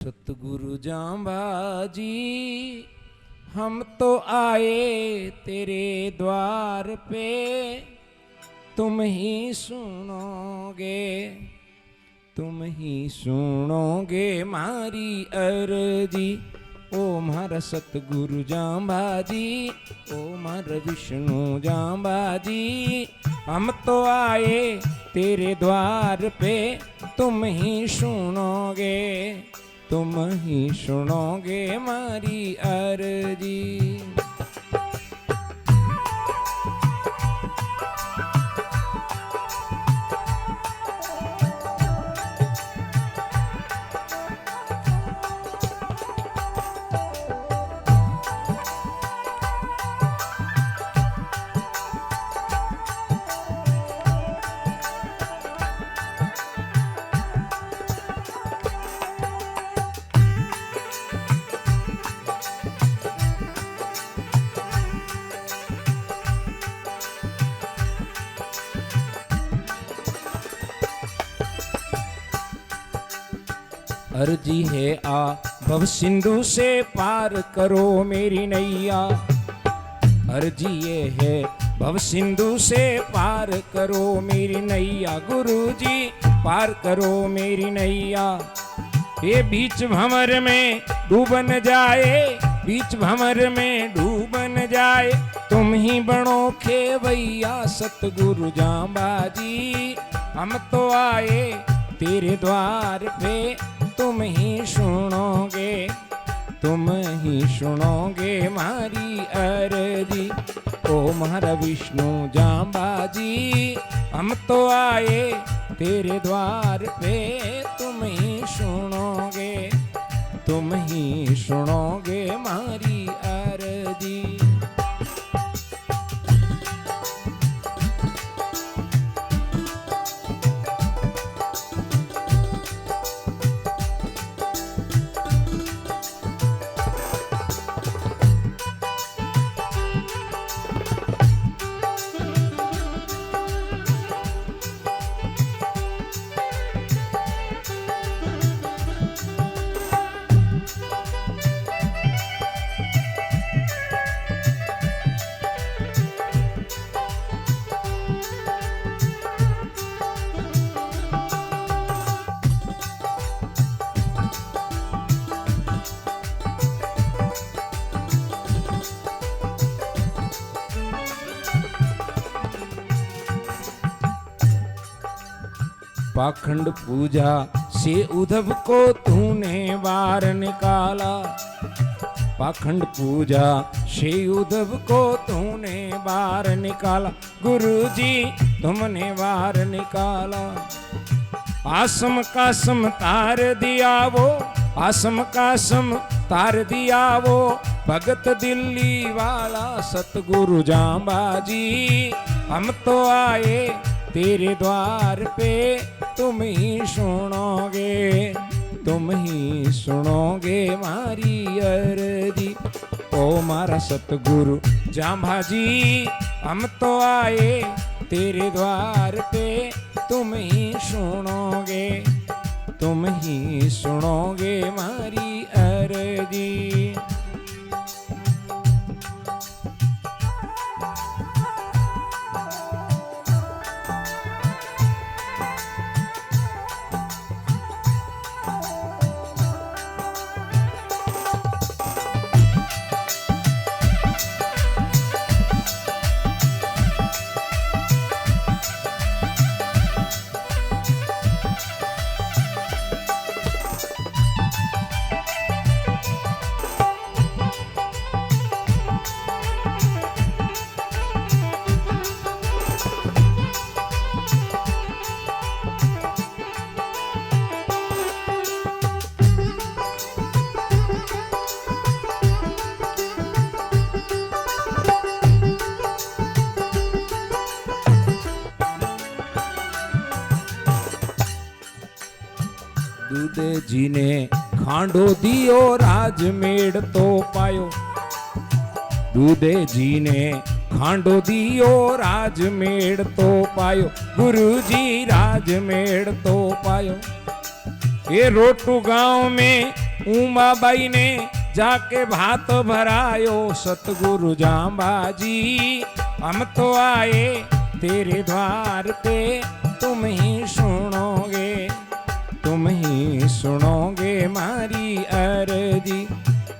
सतगुरु जांबाजी हम तो आए तेरे द्वार पे, तुम ही सुनोगे, तुम ही सुनोगे मारी अर्जी। ओ मारा सतगुरु जांबाजी, ओ मारा विष्णु जांबाजी, हम तो आए तेरे द्वार पे, तुम ही सुनोगे, तुम ही सुनोगे मारी अर्जी। अर्जी है आ भव सिंधु से पार करो मेरी नैया, अर्जी ये है भव सिंधु से पार करो मेरी नैया। गुरुजी पार करो मेरी नैया, ये बीच भंवर में डूबन जाए, बीच भंवर में डूबन जाए, तुम ही बनो खेवैया सतगुरु जांबाजी। हम तो आए तेरे द्वार पे, तुम ही सुनोगे, तुम ही सुनोगे मारी अर्जी। ओ महारा विष्णु जांबाजी, हम तो आए तेरे द्वार पे, तुम ही सुनोगे, तुम ही सुनोगे मारी अर्जी। पाखंड पूजा से उद्धव को तूने बार निकाला, पाखंड पूजा से उद्धव को तूने बार निकाला। गुरुजी तुमने बार निकाला, आसम का सम तार दिया वो, आसम का सम तार दिया वो, भगत दिल्ली वाला सतगुरु जांबाजी। हम तो आए तेरे द्वार पे, तुम ही सुनोगे, तुम ही सुनोगे मारी अर्जी। ओ मारा सतगुरु जांबाजी, हम तो आए तेरे द्वार पे, तुम ही सुनोगे, तुम ही सुनोगे मारी अर्जी। दूधे जी ने खांडो दियो राजमेड़ तो पायो, दूधे जी ने खांडो दियो राजमेड़ तो पायो। गुरुजी राजमेड़ तो पायो, ये रोटू गांव में उमाबाई ने जाके भात भरायो सतगुरु जांबाजी हम तो आए तेरे द्वार पे तुम ही सुनोगे मारी अर्जी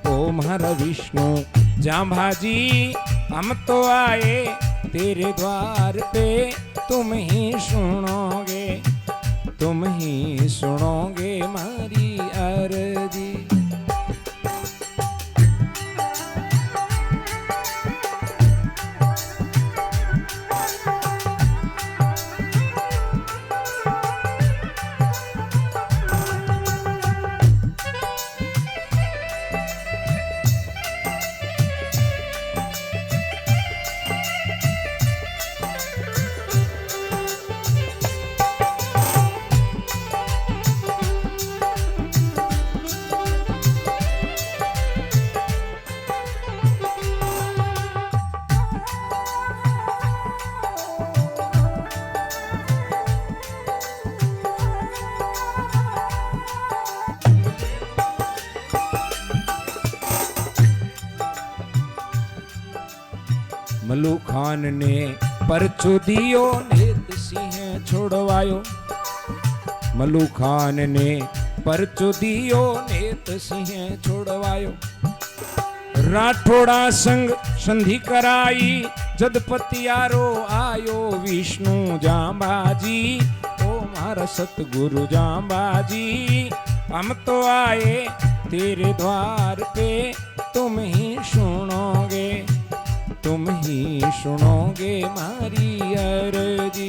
ओ मारा विष्णु जांबाजी हम तो आए तेरे द्वार पे तुम ही सुनोगे मारी अर्जी। मल्लू खान ने परचो दियो नेत सिंह छोड़वायो मल्लू खान ने परचो दियो नेत सिंह छोड़वायो राठौड़ा संग संधि कराई जदपतियारो आयो विष्णु जांबाजी ओ मारा सतगुरु जांबाजी हम तो आए तेरे द्वार पे तुम ही सुनोगे मारी अर्जी।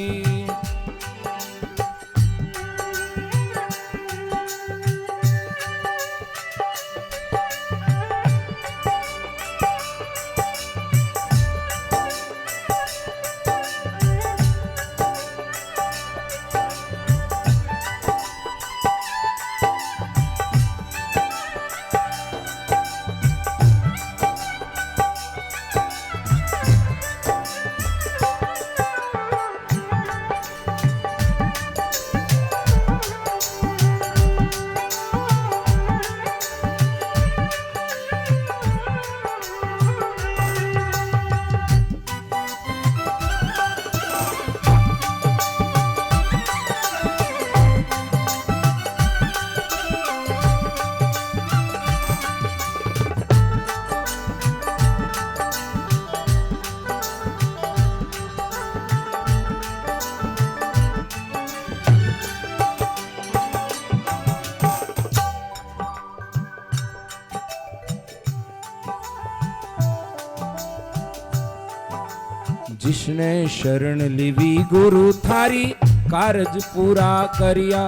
जिसने शरण लिवी गुरु थारी कारज पूरा करिया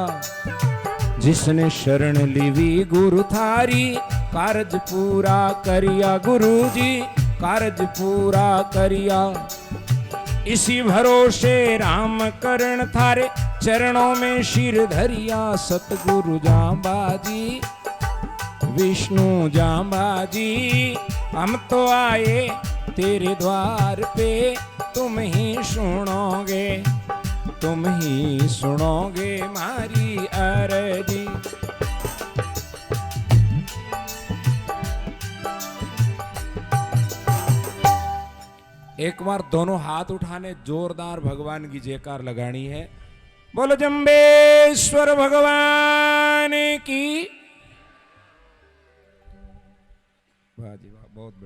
जिसने शरण लिवी गुरु थारी कारज पूरा करिया गुरु जी कारज पूरा करिया इसी भरोसे राम करण थारे चरणों में सिर धरिया सतगुरु जांबाजी विष्णु जांबाजी हम तो आए तेरे द्वार पे तुम ही सुनोगे मारी अर्जी। एक बार दोनों हाथ उठाने जोरदार भगवान की जयकार लगानी है। बोलो जंबेश्वर भगवान की। वाह जी वाह, बहुत बढ़िया।